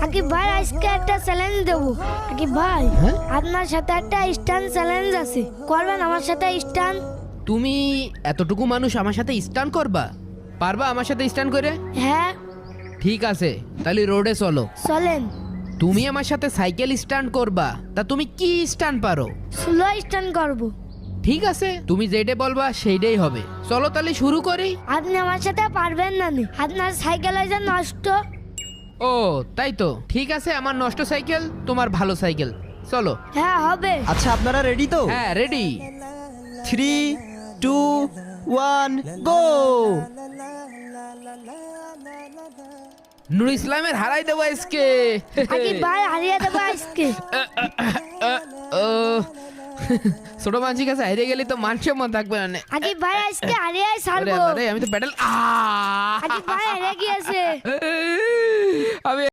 আকিব ভাই আজকে একটা চ্যালেঞ্জ দেবো। আকিব ভাই আপনার সাথে একটা স্টান চ্যালেঞ্জ আছে, করবেন আমার সাথে স্টান? তুমি এতটুকু মানুষ আমার সাথে স্টান করবা? পারবা আমার সাথে স্টান করে? হ্যাঁ ঠিক আছে, তাহলে রোডে চলো। চলেন। তুমি আমার সাথে সাইকেল স্টান্ট করবা, তা তুমি কি স্টান্ট পারো? স্লো স্টান করবো। ঠিক আছে, তুমি যেটা বলবা সেইটাই হবে। চলো তাহলে শুরু করি। আপনি আমার সাথে পারবেন না নি, আপনার সাইকেল হয়েছে নষ্ট। ও তাই তো, ঠিক আছে, আমার নষ্ট সাইকেল তোমার ভালো সাইকেল, চলো। হ্যাঁ হবে। আচ্ছা আপনারা রেডি তো? হ্যাঁ রেডি। 3 2 1 গো। নুর ইসলামের হারাই দেবো আজকে। আকিব ভাই হারিয়ে দেবো আজকে। ও, ছোট মানুষের কাছে হারিয়ে গেলে তো মান সম্মান থাকবে না। আকিব ভাই আজকে হারিয়ে আরে ছাড়বো। আরে, আমি তো প্যাডেল আকিব ভাই হেরে গিয়েছে। আমি